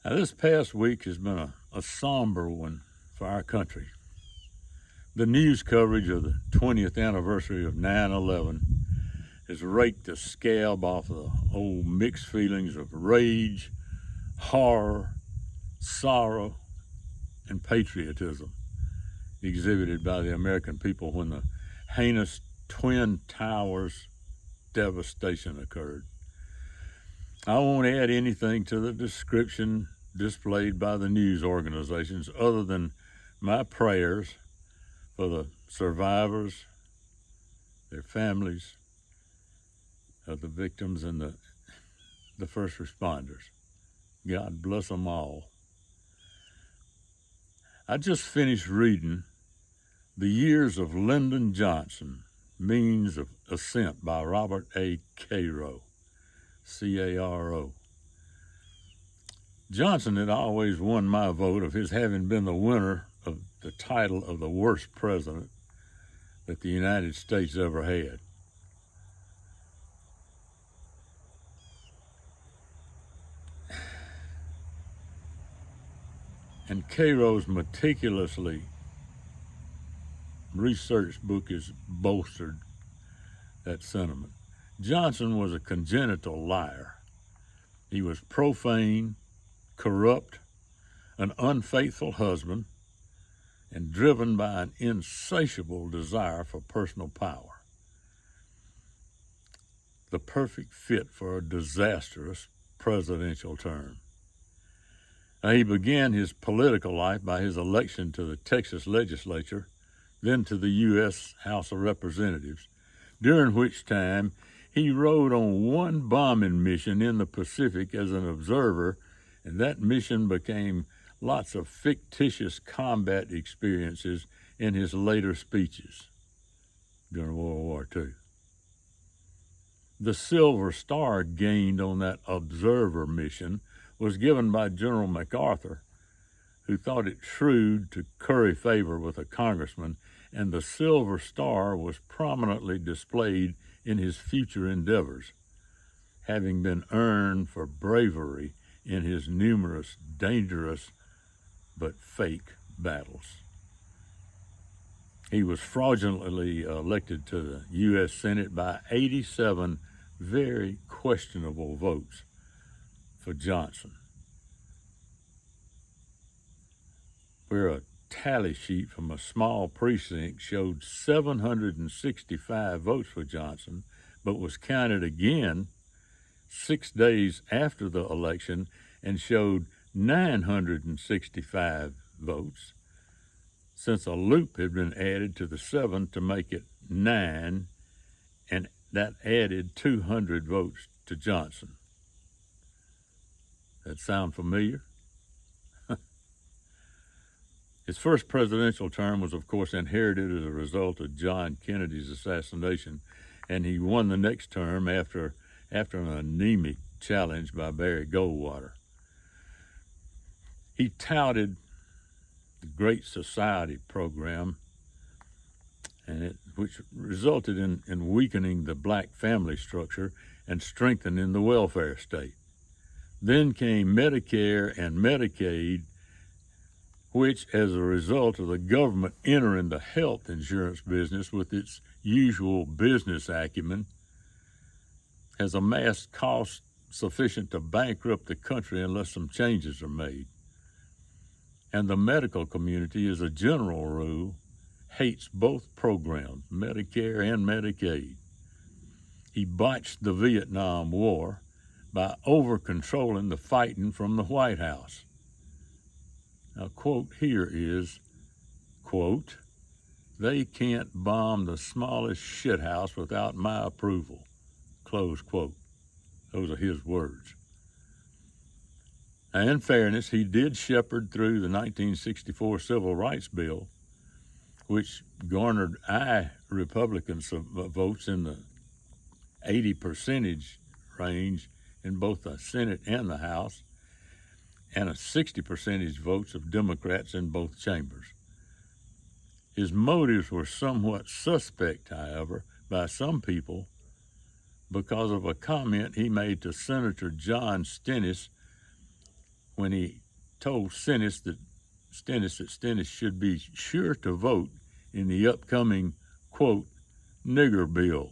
Now, this past week has been a somber one for our country. The news coverage of the 20th anniversary of 9/11 has raked the scab off the old mixed feelings of rage, horror, sorrow, and patriotism exhibited by the American people when the heinous Twin Towers devastation occurred. I won't add anything to the description displayed by the news organizations other than my prayers for the survivors, their families of the victims, and the first responders. God bless them all. I just finished reading The Years of Lyndon Johnson, Means of Ascent by Robert A. Caro, C-A-R-O. Johnson had always won my vote of his having been the winner of the title of the worst president that the United States ever had. And Caro's meticulously researched book has bolstered that sentiment. Johnson was a congenital liar. He was profane, corrupt, an unfaithful husband, and driven by an insatiable desire for personal power. The perfect fit for a disastrous presidential term. Now, he began his political life by his election to the Texas legislature, then to the U.S. House of Representatives, during which time he rode on one bombing mission in the Pacific as an observer, and that mission became lots of fictitious combat experiences in his later speeches during World War II. The Silver Star gained on that observer mission was given by General MacArthur, who thought it shrewd to curry favor with a congressman, and the Silver Star was prominently displayed in his future endeavors, having been earned for bravery in his numerous dangerous but fake battles. He was fraudulently elected to the U.S. Senate by 87 very questionable votes for Johnson, where a tally sheet from a small precinct showed 765 votes for Johnson, but was counted again 6 days after the election and showed 965 votes, since a loop had been added to the 7 to make it 9, and that added 200 votes to Johnson. That sound familiar? His first presidential term was, of course, inherited as a result of John Kennedy's assassination, and he won the next term after an anemic challenge by Barry Goldwater. He touted the Great Society program, which resulted in weakening the black family structure and strengthening the welfare state. Then came Medicare and Medicaid, which, as a result of the government entering the health insurance business with its usual business acumen, has amassed costs sufficient to bankrupt the country unless some changes are made. And the medical community, as a general rule, hates both programs, Medicare and Medicaid. He botched the Vietnam War by over-controlling the fighting from the White House. Now, quote here is, quote, "They can't bomb the smallest shithouse without my approval," close quote. Those are his words. Now, in fairness, he did shepherd through the 1964 Civil Rights Bill, which garnered Republicans votes in the 80% range in both the Senate and the House, and a 60% votes of Democrats in both chambers. His motives were somewhat suspect, however, by some people because of a comment he made to Senator John Stennis when he told Stennis that Stennis should be sure to vote in the upcoming, quote, nigger bill,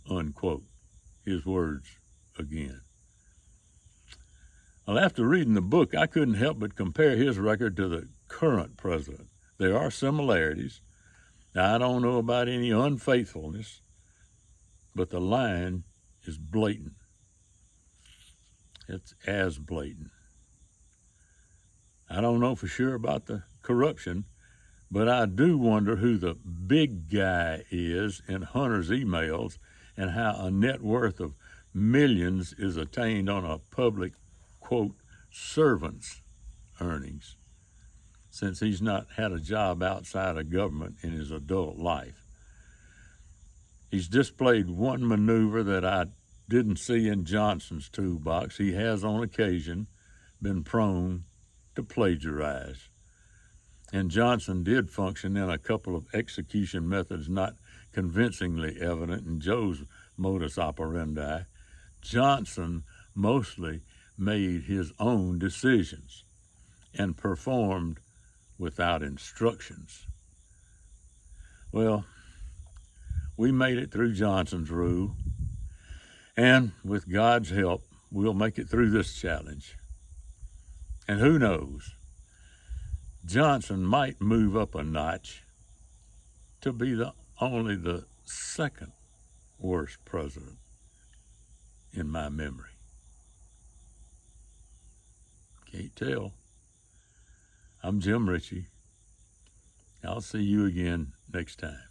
unquote. His words again. Well, after reading the book, I couldn't help but compare his record to the current president. There are similarities. Now, I don't know about any unfaithfulness, but the line is blatant. It's as blatant. I don't know for sure about the corruption, but I do wonder who the big guy is in Hunter's emails and how a net worth of millions is attained on a public, quote, servant's earnings, since he's not had a job outside of government in his adult life. He's displayed one maneuver that I didn't see in Johnson's toolbox. He has on occasion been prone to plagiarize. And Johnson did function in a couple of execution methods not convincingly evident in Joe's modus operandi. Johnson mostly made his own decisions and performed without instructions. Well, we made it through Johnson's rule, and with God's help, we'll make it through this challenge. And who knows, Johnson might move up a notch to be only the second worst president in my memory. Can't tell. I'm Jim Ritchie. I'll see you again next time.